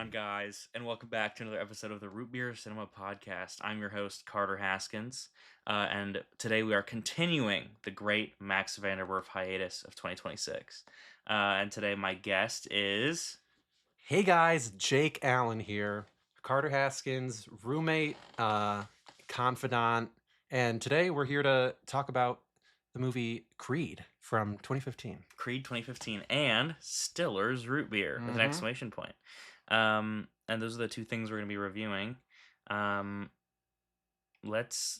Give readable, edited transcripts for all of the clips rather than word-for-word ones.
on, guys, and welcome back to another episode of the Root Beer Cinema Podcast. I'm your host, Carter Haskins, and today we are continuing the Great Max Vanderwerf Hiatus of 2026. And today my guest is... Hey guys, Jake Allen here, Carter Haskins, roommate, confidant, and today we're here to talk about the movie Creed from 2015. Creed 2015 and Stiller's Root Beer with an Mhm. exclamation point. And those are the two things we're going to be reviewing. Let's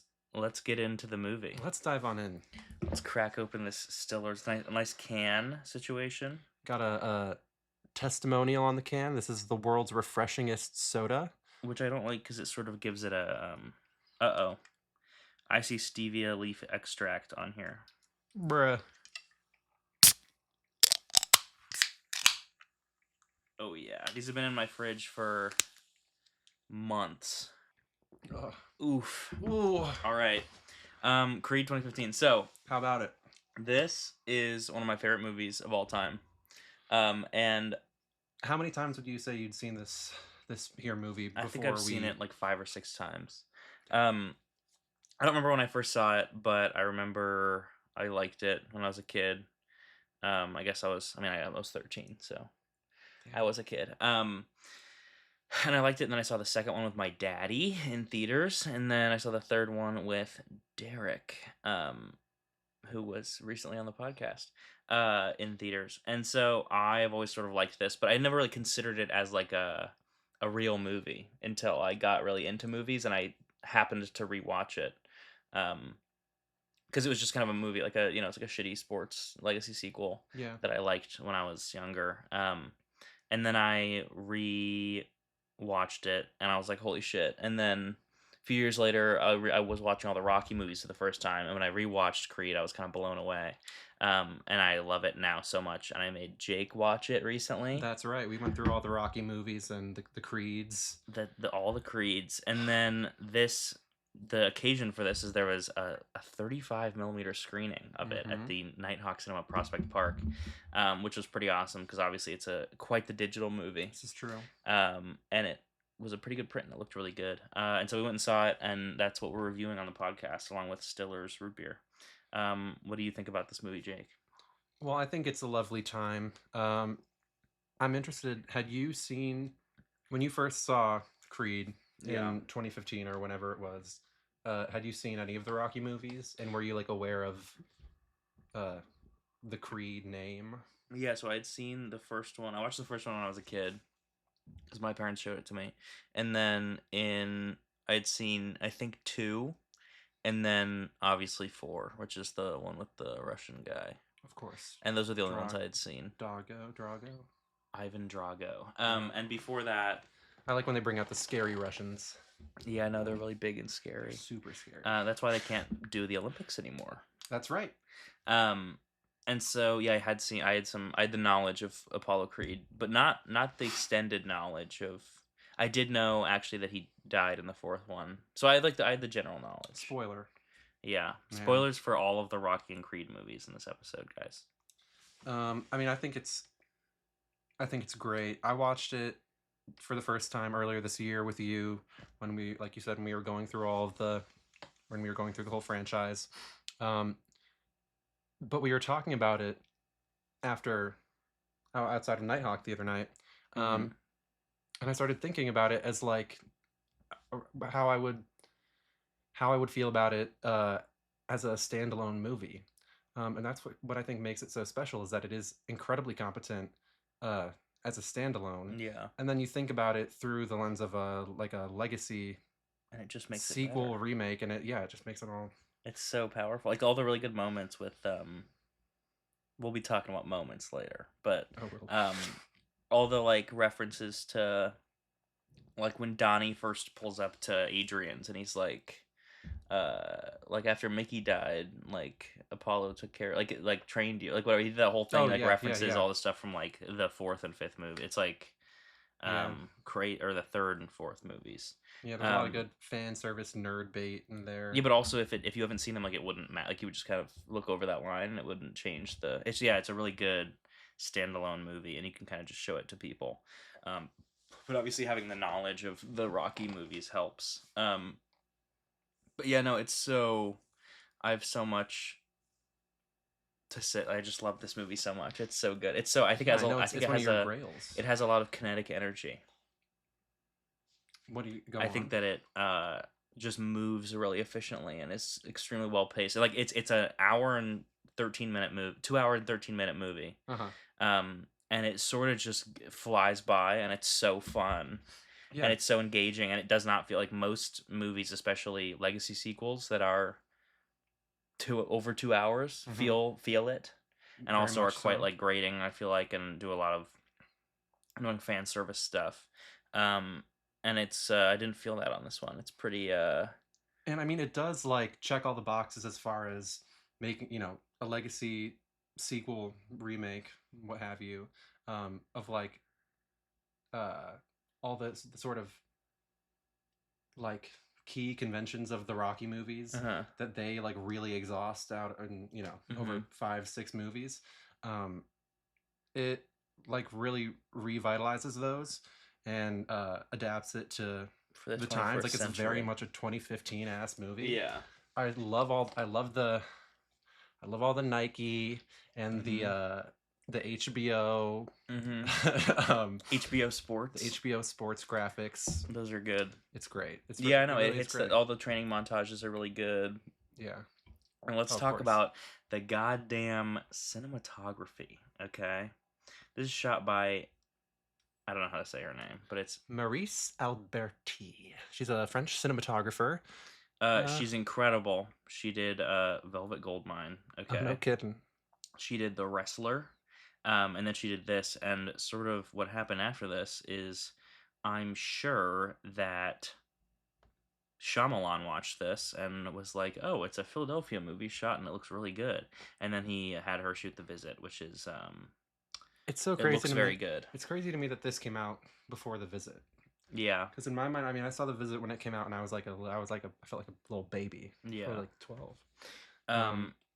get into the movie. Let's dive on in. Let's crack open this Stiller's nice can situation. Got a testimonial on the can. This is the world's refreshingest soda. Which I don't like because it sort of gives it a uh-oh. I see stevia leaf extract on here. Bruh. Oh yeah, these have been in my fridge for months. Ugh. Oof. Ooh. All right. Creed 2015. So, How about it? this is one of my favorite movies of all time. And How many times would you say you'd seen this here movie before? I think I've seen it like 5 or 6 times. I don't remember when I first saw it, but I remember I liked it when I was a kid. I guess I was 13, so I was a kid. And I liked it, and then I saw the second one with my daddy in theaters, and then I saw the third one with Derek, who was recently on the podcast, in theaters. And so I've always sort of liked this, but I never really considered it as like a real movie until I got really into movies, and I happened to rewatch it. Because it was just kind of a movie, like it's like a shitty sports legacy sequel that I liked when I was younger. And then I watched it, and I was like, holy shit. And then a few years later, I was watching all the Rocky movies for the first time, and when I rewatched Creed, I was kind of blown away. And I love it now so much, and I made Jake watch it recently. That's right. We went through all the Rocky movies and the Creeds. All the Creeds. And then the occasion for this is there was a 35 millimeter screening of it at the Nighthawk Cinema Prospect Park, which was pretty awesome because obviously it's quite the digital movie. This is true. And it was a pretty good print, and it looked really good. And so we went and saw it, and that's what we're reviewing on the podcast along with Stiller's Root Beer. What do you think about this movie, Jake? Well, I think it's a lovely time. I'm interested, had you seen, when you first saw Creed in 2015 or whenever it was, had you seen any of the Rocky movies, and were you like aware of the Creed name? Yeah, so I'd seen the first one. I watched the first one when I was a kid because my parents showed it to me, and then I'd seen, I think, 2, and then obviously 4, which is the one with the Russian guy. Of course. And those are the only ones I had seen. Drago. Ivan Drago. And before that, I like when they bring out the scary Russians. Yeah, no, they're really big and scary. They're super scary. That's why they can't do the Olympics anymore. That's right. And so yeah, I had the knowledge of Apollo Creed, but not the extended knowledge of. I did know actually that he died in the 4th one, so I had the general knowledge. Spoiler. Yeah, spoilers for all of the Rocky and Creed movies in this episode, guys. I think it's great. I watched it for the first time earlier this year with you when we, like you said, when we were going through the whole franchise. But we were talking about it outside of Nighthawk the other night. And I started thinking about it as like how I would feel about it as a standalone movie. And that's what I think makes it so special, is that it is incredibly competent as a standalone. Yeah. And then you think about it through the lens of a legacy, and it just makes sequel, it better. remake, and it just makes it all. It's so powerful. Like all the really good moments with we'll be talking about moments later, but all the like references to like when Donnie first pulls up to Adrian's and he's like after Mickey died, like Apollo took care, like trained you, like whatever, he did that whole thing, references all the stuff from like the 4th and 5th movie. It's like or the 3rd and 4th movies. Yeah, there's a lot of good fan service nerd bait in there. Yeah, but also if you haven't seen them, like it wouldn't matter. Like you would just kind of look over that line and it wouldn't change it's a really good standalone movie, and you can kind of just show it to people. but obviously having the knowledge of the Rocky movies helps. But yeah, no, it's so I have so much to say. I just love this movie so much. It's so good. It's so I think it Yeah, has I know I it's think it's it one of has your grails. it has a lot of kinetic energy. What do you go I on? think that it just moves really efficiently and is extremely well paced. Like it's an hour and 13-minute movie, 2 hour and 13-minute movie. Uh-huh. And it sort of just flies by, and it's so fun, Yeah. and it's so engaging, and it does not feel like most movies, especially legacy sequels that are over 2 hours, feel it, and Very also are much quite so. like grating. I feel like, and do a lot of annoying fan service stuff. And it's I didn't feel that on this one. It's pretty And I mean, it does like check all the boxes as far as making, a legacy sequel, remake, what have you, of like uh, all the sort of like key conventions of the Rocky movies that they like really exhaust out in, over 5-6 movies. It like really revitalizes those and adapts it to for the times. 21st Like it's very century. much a 2015 ass movie. Yeah. I love all the Nike and the HBO HBO Sports. the HBO Sports graphics. Those are good. It's great. Yeah, I know. really It is hits great. all the training montages are really good. Yeah. And let's Of talk course. about the goddamn cinematography, okay? This is shot by, I don't know how to say her name, but it's Maurice Alberti. She's a French cinematographer. she's incredible. She did Velvet Goldmine, okay? No kidding. She did The Wrestler, and then she did this, and sort of what happened after this is I'm sure that Shyamalan watched this and was like, "Oh, it's a Philadelphia movie shot, and it looks really good." And then he had her shoot The Visit, which is It's so it crazy looks to very me. good. It's crazy to me that this came out before The Visit. Yeah, Because in my mind, I mean, I saw The Visit when it came out, and I felt like a little baby. yeah. Probably like 12.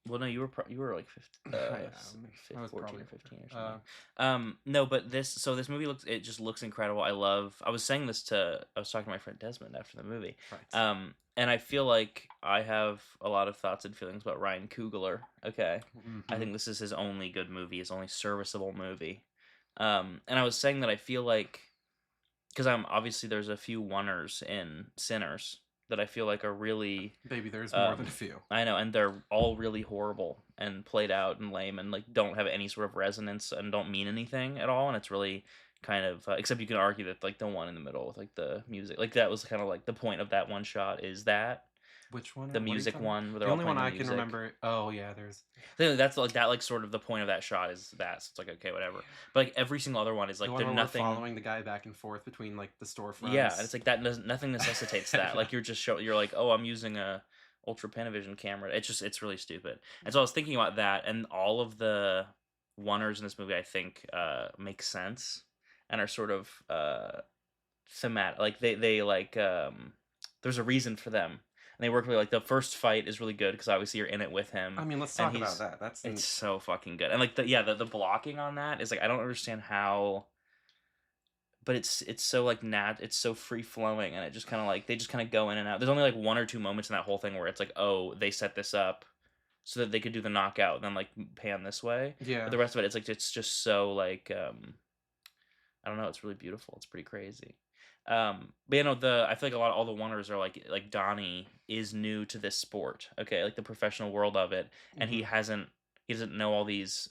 Well, no, you were like 15, I was 14 probably or 15 or something. No, but this movie just looks incredible. I was saying this I was talking to my friend Desmond after the movie. Right. And I feel like I have a lot of thoughts and feelings about Ryan Coogler. Okay. I think this is his only good movie, his only serviceable movie. And I was saying that I feel like, because obviously there's a few oneers in Sinners that I feel like are really Baby, there's more than a few. I know, and they're all really horrible and played out and lame and like don't have any sort of resonance and don't mean anything at all. And it's really kind of except you can argue that like the one in the middle with like the music, like that was kind of like the point of that one shot is that Which one? the music one where they're The all only one playing I the can music. remember. Oh yeah, there's. That's like that, like sort of the point of that shot is that. So it's like okay, whatever. But like every single other one is like the one they're where nothing. We're following the guy back and forth between like the storefronts. Yeah, and it's like that. Nothing necessitates that. Like you're just you're like, oh, I'm using a ultra panavision camera. It's really stupid. And so I was thinking about that, and all of the oneers in this movie I think make sense and are sort of thematic. Like they like there's a reason for them. And they work really like the first fight is really good because obviously you're in it with him. I mean, let's talk about that. It's so fucking good. And like the blocking on that is like I don't understand how, but it's so like it's so free flowing, and it just kind of like they just kind of go in and out. There's only like one or two moments in that whole thing where it's like, oh, they set this up so that they could do the knockout and then like pan this way. Yeah. But the rest of it, it's like it's just so like I don't know. It's really beautiful. It's pretty crazy. But you know I feel like all the oneers are like Donnie is new to this sport. Okay, like the professional world of it, and he doesn't know all these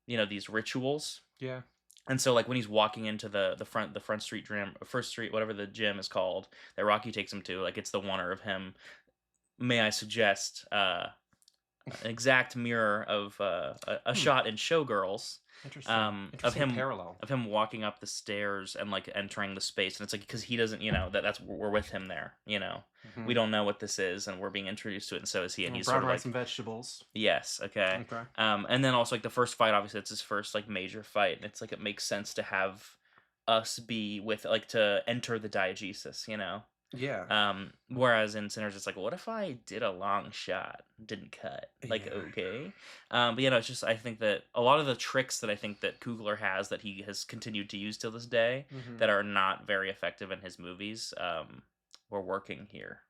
these rituals. Yeah. And so like when he's walking into the first street, whatever the gym is called that Rocky takes him to, like it's the oneer of him. May I suggest an exact mirror of a shot in Showgirls. Interesting. Of him parallel of him walking up the stairs and like entering the space, and it's like because he doesn't that's we're with him there, we don't know what this is, and we're being introduced to it, and so is he, and he's brown sort of rice like and vegetables. yes, okay. And then also like the first fight, obviously it's his first like major fight, and it's like it makes sense to have us be with like to enter the diegesis, Yeah. Whereas in Sinners, it's like, what if I did a long shot, didn't cut? Like, Yeah. okay. But it's just I think that a lot of the tricks that I think that Coogler has that he has continued to use till this day Hmm. that are not very effective in his movies, were working here,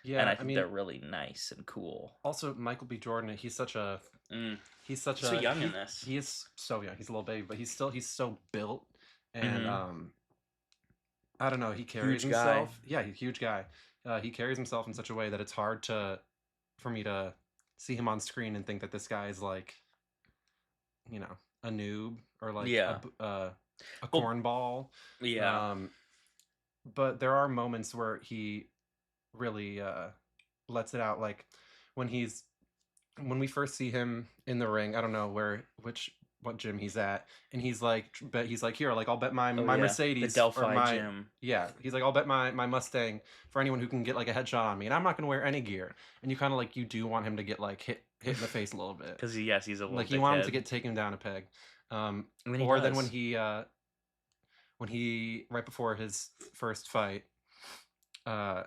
and Yeah. I I think mean, they're really nice and cool. also Michael B. Jordan. Mm. He's such He's so a young in this. he is so young. He's a little baby, but he's so built, and Hmm. I don't know. He carries Huge guy. himself. Yeah, he's a huge guy. He carries himself in such a way that it's hard for me to see him on screen and think that this guy is like, a noob or like Yeah. a Well, cornball. yeah. Um, but there are moments where he really lets it out, like when he's when we first see him in the ring. I don't know what gym he's at, and he's like, here, like, I'll bet Oh my yeah. The Mercedes or Delphi my, gym. yeah, he's like, I'll bet my Mustang for anyone who can get like a headshot on me, and I'm not gonna wear any gear. And you kind of like, you do want him to get like hit in the face a little bit, Because yes, he's a little like you want him to dickhead. get taken down a peg. And then he Or then does. when he right before his first fight, uh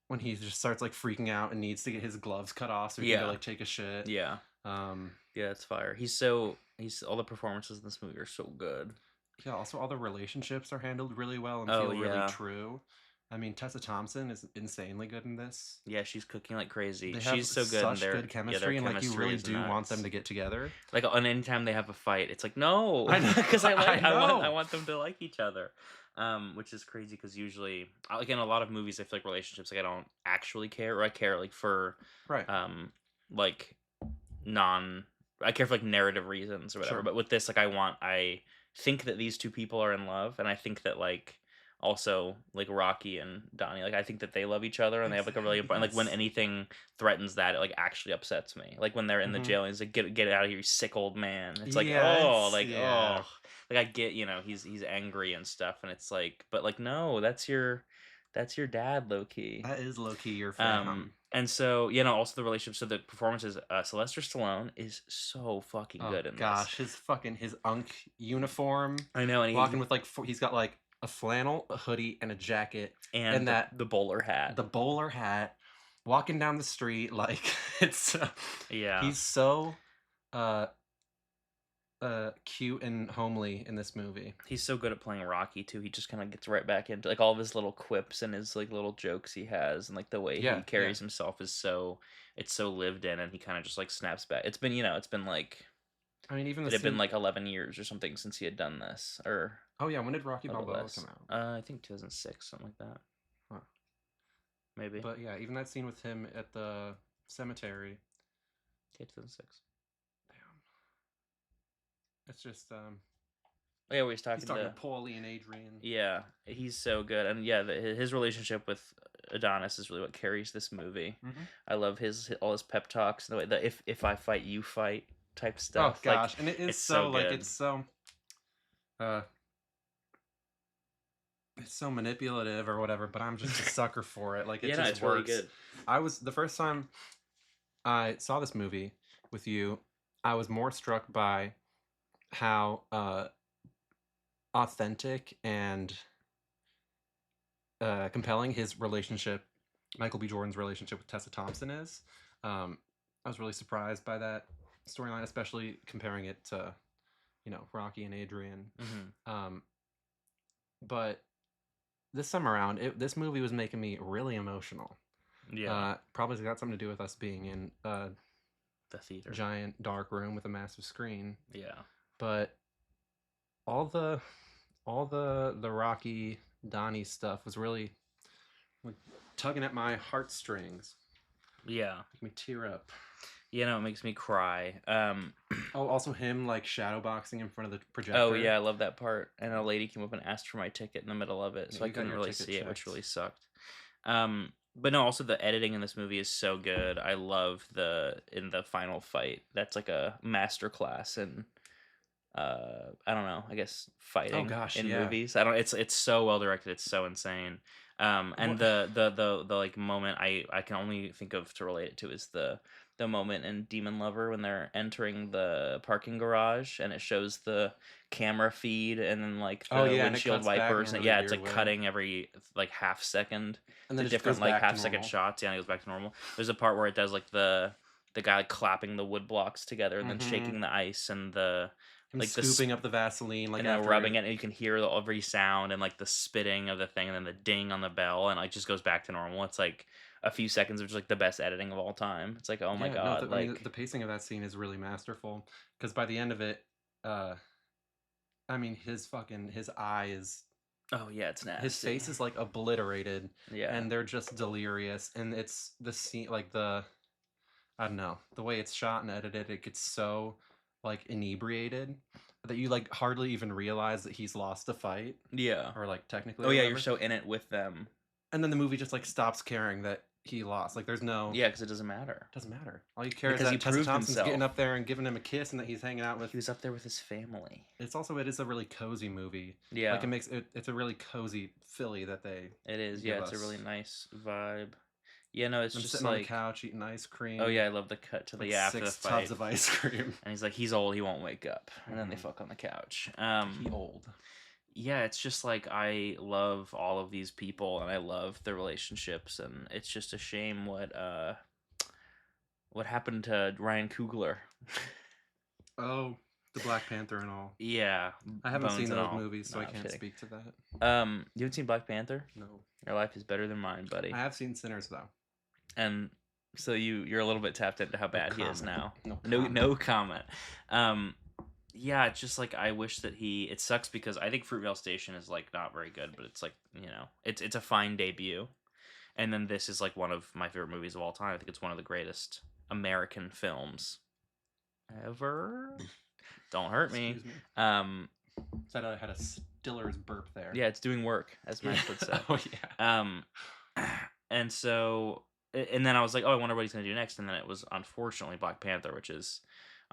when he just starts like freaking out and needs to get his gloves cut off so he can go Yeah. like take a shit. Yeah. Um, Yeah, it's fire. He's all the performances in this movie are so good. yeah, also all the relationships are handled really well and Oh feel really yeah. true. I mean, Tessa Thompson is insanely good in this. Yeah, she's cooking like crazy. They have She's so good in such good their chemistry, and like you chemistry really is do want them nuts. to get together. Like on anytime they have a fight, it's like no, I know, because I I I know. want them to like each other, which is crazy because usually like in a lot of movies I feel like relationships like I don't actually care, or I care like for Right, like non I care for like narrative reasons or whatever. sure. But with this, like I think that these two people are in love, and I think that like also like Rocky and Donnie, like I think that they love each other and they have like a really Exactly. important like when Yes. anything threatens that, it like actually upsets me. Like when they're in the Mm-hmm. jail and he's like, get out of here, you sick old man. It's like, Yeah. like I get, he's angry and stuff, and it's like, but like no, that's your dad, low key. That is low key your fam. And so, also the relationship. So the performances, Sylvester Stallone is so fucking Oh good in this. gosh, his unk uniform, I know, and walking with like he's got like a flannel, a hoodie, and a jacket, and and the bowler hat. the bowler hat, walking down the street like it's Yeah, he's so uh cute and homely in this movie. he's so good at playing Rocky too. He just kind of gets right back into like all of his little quips and his like little jokes he has, and like the way he Yeah, yeah. carries himself is it's so lived in, and he kind of just like snaps back. It's been like I mean, even the it had been scene. like 11 years or something since he had done this, or Oh yeah, when did Rocky a little Balboa less. come out? I think 2006, something like that, Huh. maybe. But yeah, even that scene with him at the cemetery. Yeah, 2006. Damn. It's just Oh, yeah, we was he's talking talking to. to Paulie and Adrian. Yeah, he's so good, and yeah, his relationship with Adonis is really what carries this movie. Mm-hmm. I love all his pep talks and the way that if I fight, you fight type Oh stuff. gosh, Like and it is it's so so like good. uh it's so manipulative or whatever, but I'm just a sucker for it. Like it Yeah, no, just it's really works. good. I was the first time I saw this movie with you, I was more struck by how authentic and compelling his relationship, Michael B. Jordan's relationship with Tessa Thompson is. I was really surprised by that storyline, especially comparing it to, Rocky and Adrian. Hmm. But this time around, this movie was making me really emotional. Yeah, Probably got something to do with us being in a the theater. giant dark room with a massive screen. Yeah, But all the Rocky Donnie stuff was really like tugging at my heartstrings, yeah. making me tear up. It makes me cry. Oh, also him like shadowboxing in front of the projector. Oh yeah, I love that part. And a lady came up and asked for my ticket in the middle of it, Yeah, so I you got couldn't your really ticket see it, which checked. really sucked. But no, also the editing in this movie is so good. I love in the final fight. That's like a master class in I don't know, I guess Oh fighting gosh, in yeah. movies. I don't it's so well directed. It's so insane. And What? the like moment I can only think of to relate it to is the moment in Demon Lover when they're entering the parking garage and it shows the camera feed and then like Oh, the yeah, and it windshield cuts back in a wipers and really yeah, it's weird like way. cutting every like half second And to then it just different goes like back to half second normal. shots. Yeah, and it goes back to normal. There's a part where it does like the guy like clapping the wood blocks together and then Mhm. shaking the ice and the Him like scooping up the Vaseline, like, and then after rubbing it and you can hear every sound and like the spitting of the thing and then the ding on the bell and like just goes back to normal. It's like a few seconds of just like the best editing of all time. It's like, oh my Yeah, no, god, I mean, like the pacing of that scene is really masterful, because by the end of it, uh, I mean, his eye is oh yeah, it's his nasty. face is, like, obliterated, Yeah. and they're just delirious, and it's the scene like, I don't know, the way it's shot and edited, it gets so, like, inebriated that you, like, hardly even realize that he's lost a fight, Yeah. or, like, technically Oh or yeah, you're whatever, so in it with them. and then the movie just, like, stops caring that he lost, like, there's no Yeah, because it doesn't matter. doesn't matter. All you care is Because he that Tessa proved Thompson's getting himself. up there and giving him a kiss and that he's hanging out with. He was up there with his family. It is a really cozy movie. Like, Yeah, it's a really cozy Philly that they it is. Yeah, give it's a us. really nice vibe. Yeah, no, it's I'm just sitting on the like, couch eating ice cream. oh yeah, I love the cut to Like the yeah, after the 6 fight. tubs of ice cream. And he's like, he's old, he won't wake up. And then they Mhm. fuck on the couch. He old. Yeah, it's just like I love all of these people and I love their relationships and it's just a shame what happened to Ryan Coogler. Oh, the Black Panther and all. Yeah, I haven't bones seen and those all. movies, so No, I I'm can't kidding. speak to that. You haven't seen Black Panther? No. Your life is better than mine, buddy. I have seen Sinners though. And so you're a little bit tapped into how bad he is comment. now. No No comment. no comment. Yeah, it's just like I wish that it sucks because I think Fruitvale Station is like not very good, but it's like, it's a fine debut. And then this is like one of my favorite movies of all time. I think it's one of the greatest American films ever. Don't hurt me. Excuse me. Said I had a Stiller's burp there. Yeah, it's doing work, as Max would say. Oh yeah. And so, and then I was like, oh, I wonder what he's gonna do next. And then it was unfortunately Black Panther, which is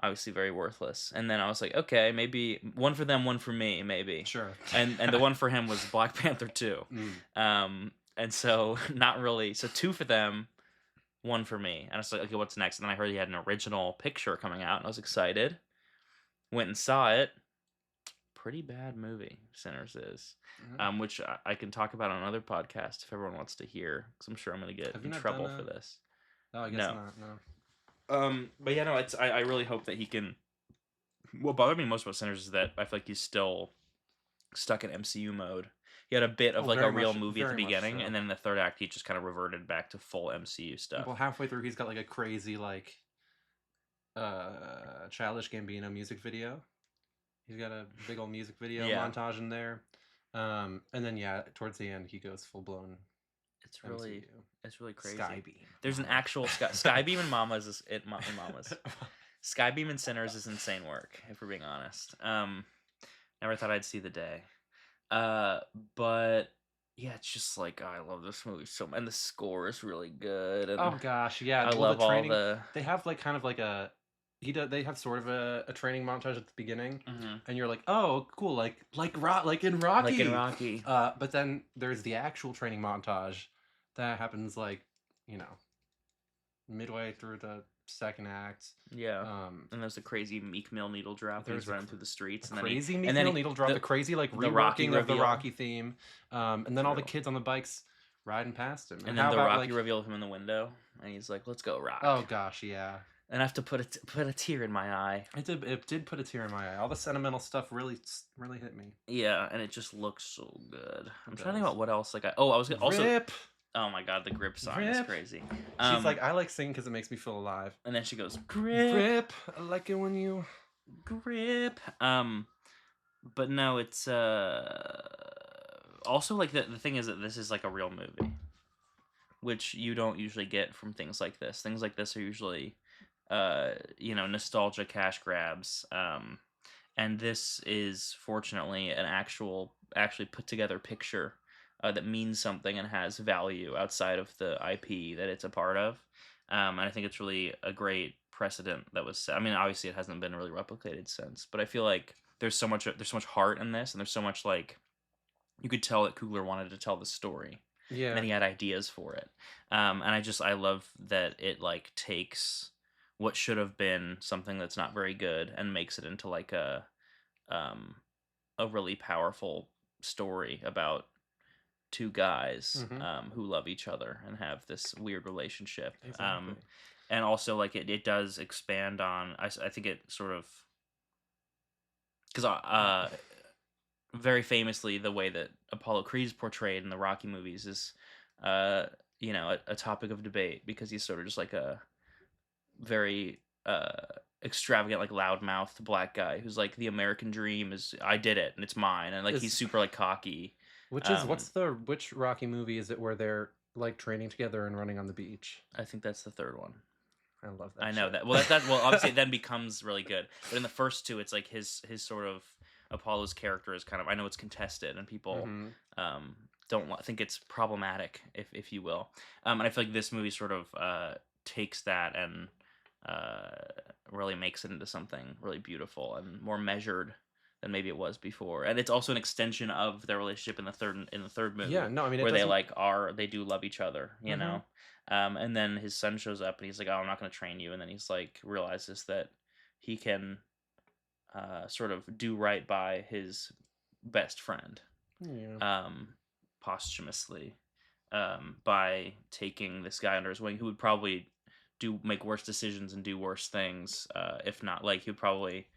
obviously very worthless. And then I was like, okay, maybe one for them, one for me, maybe. Sure. And the one for him was Black Panther 2. And so not really. So 2 for them, 1 for me. And I was like, okay, what's next? And then I heard he had an original picture coming out, and I was excited. Went and saw it. Pretty bad movie, Sinners is. Which I can talk about on another podcast if everyone wants to hear, because I'm sure I'm going to get in trouble for this. No, I guess not. No. But yeah, no, I really hope that he can. What bothered me most about Sinners is that I feel like he's still stuck in MCU mode. He had a bit of like a real movie at the beginning, so. and then in the third act, he just kind of reverted back to full MCU stuff. Well, halfway through, he's got like a crazy like Childish Gambino music video. He's got a big old music video montage in there. And then yeah, towards the end he goes full blown. It's really crazy. Skybeam. There's an actual Skybeam and Mamas is it Mamas. Skybeam and Sinners is insane work, if we're being honest. Never thought I'd see the day. But yeah, it's just like I love this movie so much, and the score is really good. And oh gosh, yeah. I love all the. They have like kind of like a. They have sort of a training montage at the beginning, and you're like, oh, cool, like in Rocky. Like in Rocky. But then there's the actual training montage that happens like, midway through the second act. Yeah. And there's the crazy Meek Mill needle drop. He's running through the streets. And crazy then Meek Mill needle drop. The crazy like reworking of the Rocky theme. And then all the kids on the bikes riding past him. And then the Rocky reveal of him in the window, and he's like, "Let's go, Rock." Oh gosh, yeah. And I have to put a tear in my eye. It did put a tear in my eye. All the sentimental stuff really hit me. Yeah, and it just looks so good. I'm trying to think about what else. Like I was gonna also. Rip. Oh my god, the grip song is crazy. She's like, I like singing because it makes me feel alive. And then she goes, grip. Grip. I like it when you grip. But no, it's also like the thing is that this is like a real movie, which you don't usually get from things like this. Things like this are usually nostalgia cash grabs. And this is fortunately an actually put together picture that means something and has value outside of the IP that it's a part of. And I think it's really a great precedent that was set. I mean, obviously it hasn't been really replicated since, but I feel like there's so much heart in this, and there's so much like you could tell that Coogler wanted to tell the story. Yeah. And then he had ideas for it. And I love that it like takes what should have been something that's not very good and makes it into like um a really powerful story about two guys Mm-hmm. who love each other and have this weird relationship. Exactly. And also like it does expand on I think it sort of because very famously the way that Apollo Creed is portrayed in the Rocky movies is uh a topic of debate because he's sort of just like a very extravagant like loudmouthed black guy who's like the American dream is I did it and it's mine and like he's Is super like cocky. what's the which Rocky movie is it where they're like training together and running on the beach? I think that's the third one. I love that. I know shit. that. Well, that well, obviously it then becomes really good. But in the first two, it's like his sort of Apollo's character is kind of. I know it's contested, and people Mhm. think it's problematic, if you will. And I feel like this movie sort of takes that and really makes it into something really beautiful and more measured than maybe it was before. And it's also an extension of their relationship in the third movie. Yeah, no, I mean it where they doesn't. like they do love each other, you know. And then his son shows up and he's like, "Oh, I'm not going to train you." And then he's like realizes that he can sort of do right by his best friend Yeah. posthumously by taking this guy under his wing who would probably make worse decisions and do worse things if not like he would probably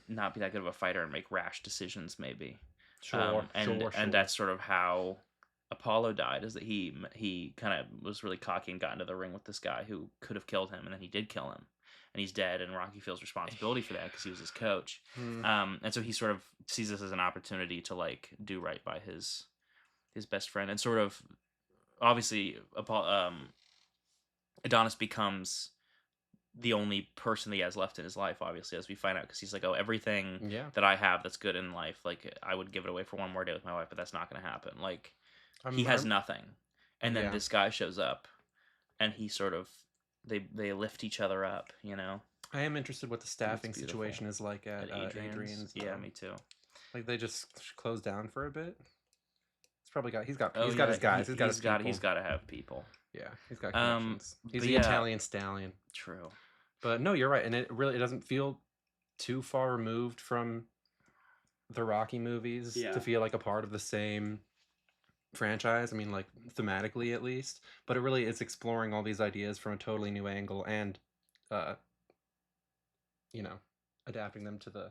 not be that good of a fighter and make rash decisions maybe. Sure. And that's sort of how Apollo died, is that he kind of was really cocky and got into the ring with this guy who could have killed him, and then he did kill him, and he's dead, and Rocky feels responsibility for that because he was his coach. And so he sort of sees this as an opportunity to like do right by his best friend, and sort of obviously Adonis becomes the only person that he has left in his life, obviously, as we find out, because he's like, "Oh, everything Yeah. that I have that's good in life, like I would give it away for one more day with my wife, but that's not going to happen." Like he has nothing, and then Yeah. this guy shows up, and he sort of they lift each other up, you know. I am interested what the staffing beautiful. situation is like at Adrian's. Yeah, me too. Like they just closed down for a bit. He's probably got his guys. He's got he's got to have people. Yeah, he's got connections. He's but the yeah. Italian stallion. True. But no, you're right, and it doesn't feel too far removed from the Rocky movies to feel like a part of the same franchise. I mean, like thematically at least, but it really is exploring all these ideas from a totally new angle and, adapting them to the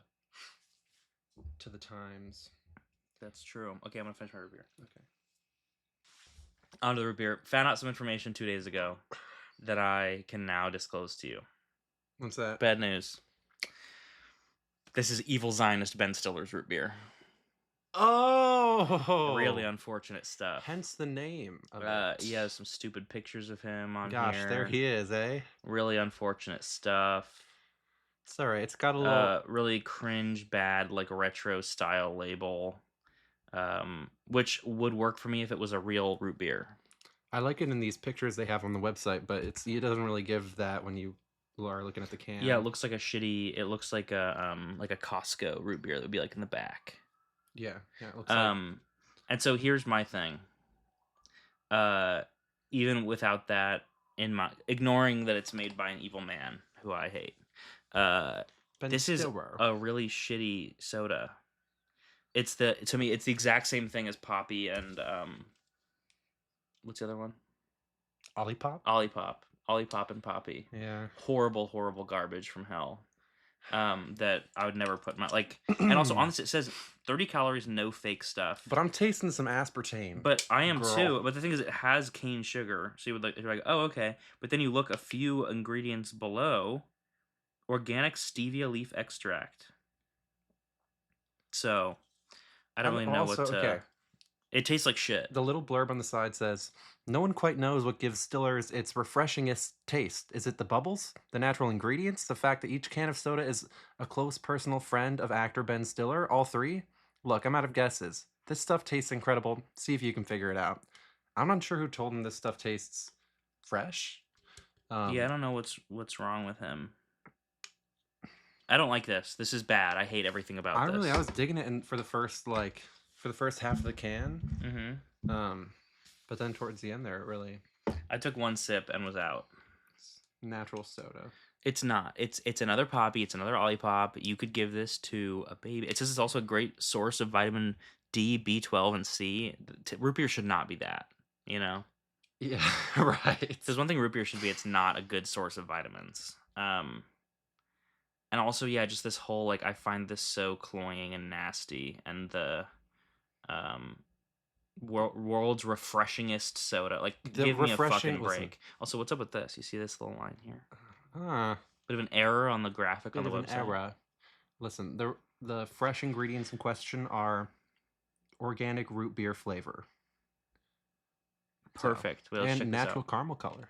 times. That's true. Okay, I'm gonna finish my root beer. Okay. On to the root beer. Found out some information 2 days ago that I can now disclose to you. What's that? Bad news. This is evil Zionist Ben Stiller's root beer. Oh, really unfortunate stuff. Hence the name of it. He has some stupid pictures of him on here. Gosh, there he is, eh? Really unfortunate stuff. It's alright. It's got a little really cringe, bad, like retro style label, which would work for me if it was a real root beer. I like it in these pictures they have on the website, but it doesn't really give that when you are looking at the can. Yeah, it looks like it looks like a Costco root beer that would be like in the back. Yeah, it looks like. And so here's my thing. Even without that ignoring that it's made by an evil man who I hate. This is a really shitty soda. To me it's the exact same thing as Poppy and what's the other one? Olipop and Poppy. Yeah. Horrible garbage from hell. That I would never put in my and also on this it says 30 calories, no fake stuff. But I'm tasting some aspartame. But I am too. But the thing is, it has cane sugar, so you're like, oh okay. But then you look a few ingredients below, organic stevia leaf extract. So I don't really know what. Okay. It tastes like shit. The little blurb on the side says, "No one quite knows what gives Stiller's its refreshingest taste. Is it the bubbles, the natural ingredients, the fact that each can of soda is a close personal friend of actor Ben Stiller? All three? Look, I'm out of guesses. This stuff tastes incredible. See if you can figure it out." I'm not sure who told him this stuff tastes fresh. Yeah, I don't know what's wrong with him. I don't like this. This is bad. I hate everything about this. I was digging it for the first half of the can. Mm-hmm. But then towards the end there, it really... I took one sip and was out. Natural soda. It's not. It's another poppy. It's another Olipop. You could give this to a baby. It says it's also a great source of vitamin D, B12, and C. Root beer should not be that. You know, Yeah, right. because one thing root beer should be, it's not a good source of vitamins. And also, yeah, just this whole like, I find this so cloying and nasty, and the um world's refreshingest soda. Like, The give me a refreshing. fucking Listen, break. Also, what's up with this? You see this little line here? ah, Bit of an error on the graphic bit on the of an website. error. Listen, the fresh ingredients in question are organic root beer flavor. So, Perfect. Well, let's check and this natural out. caramel color.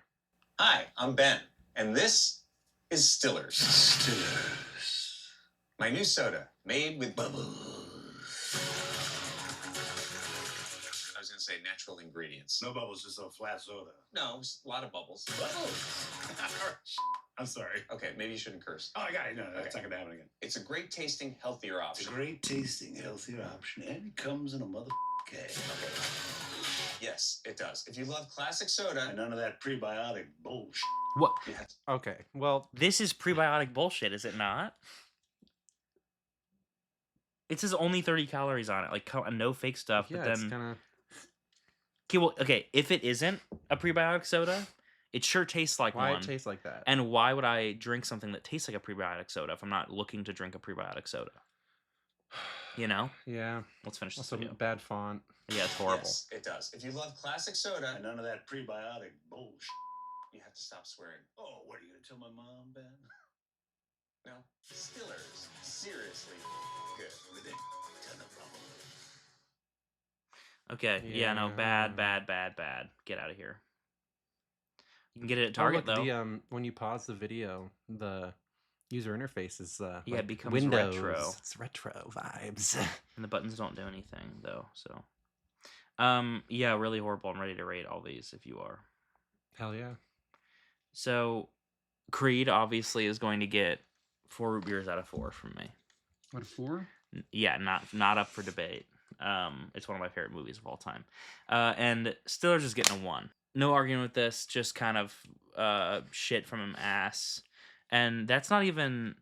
Hi, I'm Ben, and this is Stillers. Stillers. My new soda, made with bubbles. I was going to say natural ingredients. No bubbles, just a flat soda. No, it's a lot of bubbles. Bubbles. I'm sorry. Okay, maybe you shouldn't curse. Oh, I got it. No, that's Okay. not gonna happen again. It's a great tasting, healthier It's a option. great tasting, healthier option, and it comes in a mother keg. Yes, it does. If you love classic soda, And none of that prebiotic bullshit. What? you have to Okay, well, This is prebiotic bullshit, is it not? It says only 30 calories on it, like no fake stuff. yeah, but it's then, kind of. okay, well, okay, if it isn't a prebiotic soda, it sure tastes like Why one. it tastes like that? And why would I drink something that tastes like a prebiotic soda if I'm not looking to drink a prebiotic soda? You know? Yeah. Let's finish this Also, video. bad font. Yeah, it's horrible. Yes, it does. If you love classic soda, And none of that prebiotic bullshit. you have to stop swearing. Oh, what are you gonna tell my mom, Ben? No, Stillers. Seriously good. With a ton of bubbles. Okay, yeah, no, Yeah. bad. Get out of here. You can get it at Oh, Target, look, though. the when you pause the video, the user interface is Yeah, it like becomes Windows. retro. It's retro vibes. And the buttons don't do anything, though, so. Yeah, really horrible. I'm ready to rate all these if you are. Hell yeah. So, Creed obviously is going to get 4 root beers out of 4 from me. What, 4? Yeah, not up for debate. It's one of my favorite movies of all time. And Stiller's is getting a 1. No arguing with this, just kind of shit from him ass. And that's not even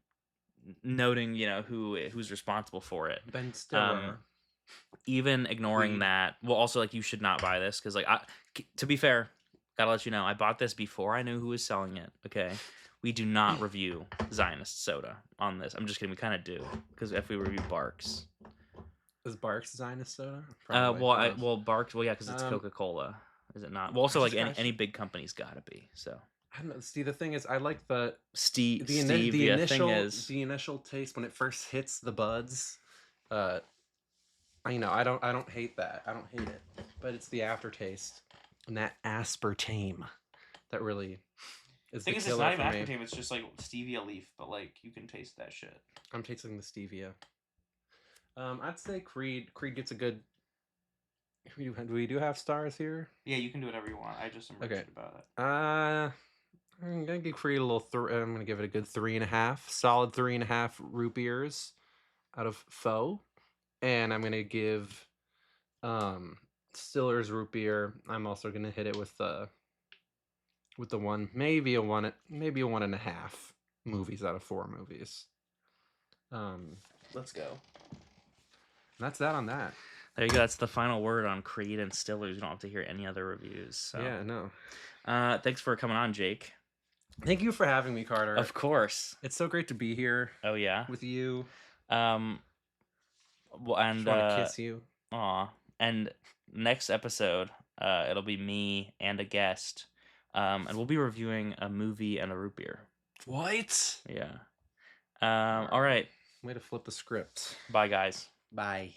noting, who's responsible for it. Ben Stiller. Even ignoring Creed. that. Well, also, like, you should not buy this because, like, to be fair, gotta let you know, I bought this before I knew who was selling it. Okay, we do not review Zionist soda on this. I'm just kidding. We kind of do because if we review Barks, Is Barks Zionist soda? Probably. Barks. Well, yeah, because it's Um, Coca-Cola, is it not? Well, also, like, Jesus any big company's gotta be. So I don't know. See, the thing is, I like the the initial taste when it first hits the buds. I don't hate that. I don't hate it, but it's the aftertaste and that aspartame that really is the killer for me. It's just like stevia leaf, but like you can taste that shit. I'm tasting the stevia. I'd say Creed. Creed gets a good. Do we do have stars here? Yeah, you can do whatever you want. I just am Okay. rigid about it. I'm gonna give Creed a little. I'm gonna give it a good 3.5. Solid 3.5 root beers out of 4. And I'm gonna give Stiller's root beer. I'm also gonna hit it with the 1, maybe a 1.5 movies out of 4 movies. Let's go. That's that on that. There you go. That's the final word on Creed and Stillers. You don't have to hear any other reviews. So. Yeah, no. Thanks for coming on, Jake. Thank you for having me, Carter. Of course. It's so great to be here Oh yeah. with you. Well, and Just want to kiss you. aw. And next episode, it'll be me and a guest, and we'll be reviewing a movie and a root beer. What? Yeah. All right. Way to flip the script. Bye, guys. Bye.